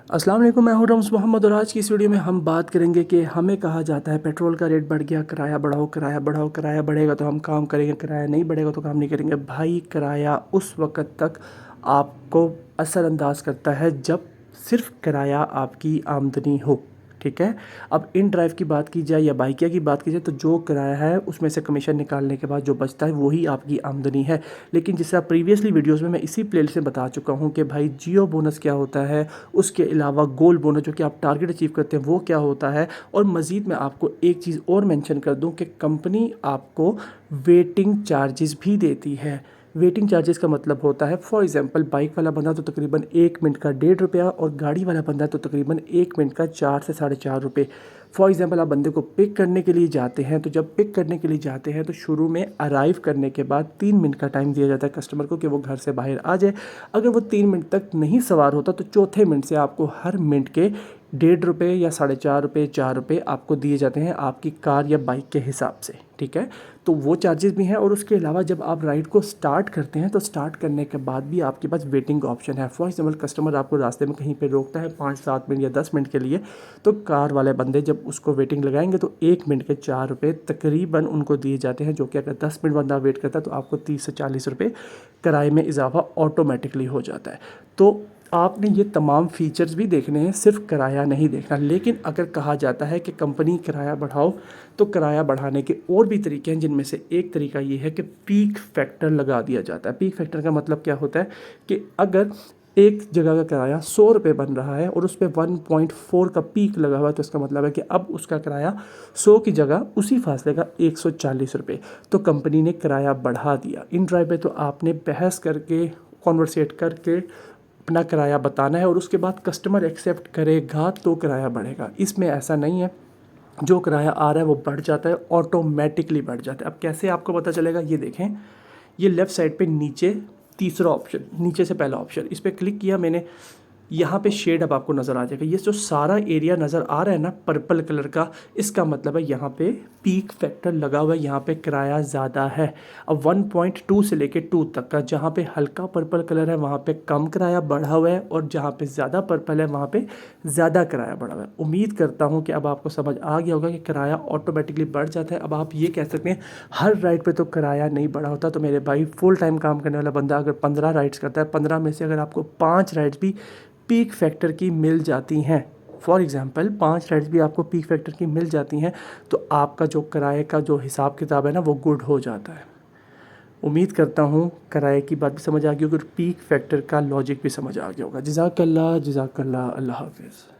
अस्सलाम वालेकुम, मैं हूं रम्स मोहम्मद और आज की इस वीडियो में हम बात करेंगे कि हमें कहा जाता है पेट्रोल का रेट बढ़ गया, किराया बढ़ाओ, किराया बढ़ाओ, किराया बढ़ेगा तो हम काम करेंगे, किराया नहीं बढ़ेगा तो काम नहीं करेंगे। भाई, किराया उस वक़्त तक आपको असरअंदाज करता है जब सिर्फ किराया आपकी आमदनी हो, ठीक है। अब इन ड्राइव की बात की जाए या बाइकिया की बात की जाए तो जो किराया है उसमें से कमीशन निकालने के बाद जो बचता है वही आपकी आमदनी है। लेकिन जिस तरह प्रीवियसली वीडियोस में मैं इसी प्लेलिस्ट में बता चुका हूँ कि भाई जियो बोनस क्या होता है, उसके अलावा गोल बोनस जो कि आप टारगेट अचीव करते हैं वो क्या होता है। और मज़ीद मैं आपको एक चीज़ और मेंशन कर दूं कि कंपनी आपको वेटिंग चार्जेस भी देती है। वेटिंग चार्जेस का मतलब होता है, फॉर एग्जांपल बाइक वाला बंदा तो तकरीबन 1 मिनट का 1.5 रुपया और गाड़ी वाला बंदा तो तकरीबन 1 मिनट का 4 से 4.5 रुपये। फॉर एग्जांपल आप बंदे को पिक करने के लिए जाते हैं, तो जब पिक करने के लिए जाते हैं तो शुरू में अराइव करने के बाद 3 मिनट का टाइम दिया जाता है कस्टमर को कि वो घर से बाहर आ जाए। अगर वो 3 मिनट तक नहीं सवार होता तो चौथे मिनट से आपको हर मिनट के 1.5 रुपये या 4.5 रुपये 4 रुपये आपको दिए जाते हैं आपकी कार या बाइक के हिसाब से, ठीक है। तो वो चार्जेस भी हैं। और उसके अलावा जब आप राइड को स्टार्ट करते हैं तो स्टार्ट करने के बाद भी आपके पास वेटिंग का ऑप्शन है। फॉर एग्जाम्पल कस्टमर आपको रास्ते में कहीं पे रोकता है 5-7 मिनट या 10 मिनट के लिए, तो कार वाले बंदे जब उसको वेटिंग लगाएंगे तो 1 मिनट के 4 रुपये तकरीबन उनको दिए जाते हैं, जो कि अगर 10 मिनट बंदा वेट करता है तो आपको 30 से 40 रुपये किराए में इजाफा ऑटोमेटिकली हो जाता है। तो आपने ये तमाम फ़ीचर्स भी देखने हैं, सिर्फ किराया नहीं देखना। लेकिन अगर कहा जाता है कि कंपनी किराया बढ़ाओ, तो किराया बढ़ाने के और भी तरीके हैं, जिनमें से एक तरीका ये है कि पीक फैक्टर लगा दिया जाता है। पीक फैक्टर का मतलब क्या होता है कि अगर एक जगह का किराया 100 रुपये बन रहा है और उस पर 1.4 का पीक लगा हुआ है, तो इसका मतलब है कि अब उसका किराया 100 की जगह उसी फासले का 140 रुपये, तो कंपनी ने किराया बढ़ा दिया। इन ड्राइव पे तो आपने बहस करके, कॉन्वर्सेट करके अपना किराया बताना है और उसके बाद कस्टमर एक्सेप्ट करेगा तो किराया बढ़ेगा। इसमें ऐसा नहीं है, जो किराया आ रहा है वो बढ़ जाता है, ऑटोमेटिकली बढ़ जाता है। अब कैसे आपको पता चलेगा, ये देखें, ये लेफ़्ट साइड पे नीचे तीसरा ऑप्शन, नीचे से पहला ऑप्शन, इस पर क्लिक किया मैंने। यहाँ पे शेड अब आपको नज़र आ जाएगा। ये जो सारा एरिया नज़र आ रहा है ना पर्पल कलर का, इसका मतलब है यहाँ पे पीक फैक्टर लगा हुआ है, यहाँ पे किराया ज़्यादा है। अब 1.2 से लेके 2 तक का, जहाँ पे हल्का पर्पल कलर है वहाँ पे कम किराया बढ़ा हुआ है और जहाँ पे ज़्यादा पर्पल है वहाँ पे ज़्यादा किराया बढ़ा हुआ है। उम्मीद करता हूँ कि अब आपको समझ आ गया होगा कि किराया ऑटोमेटिकली बढ़ जाता है। अब आप ये कह सकते हैं हर राइड पे तो किराया नहीं बढ़ा होता। तो मेरे भाई, फुल टाइम काम करने वाला बंदा अगर 15 राइड्स करता है, 15 में से अगर आपको 5 राइड्स भी पीक फैक्टर की मिल जाती हैं, फॉर एग्ज़ाम्पल 5 राइड्स भी आपको पीक फैक्टर की मिल जाती हैं, तो आपका जो किराए का जो हिसाब किताब है ना वो गुड हो जाता है। उम्मीद करता हूँ किराए की बात भी समझ आ गई होगी और पीक फैक्टर का लॉजिक भी समझ आ गया होगा। जज़ाकल्लाह, जज़ाकल्लाह, अल्लाह हाफ़िज़।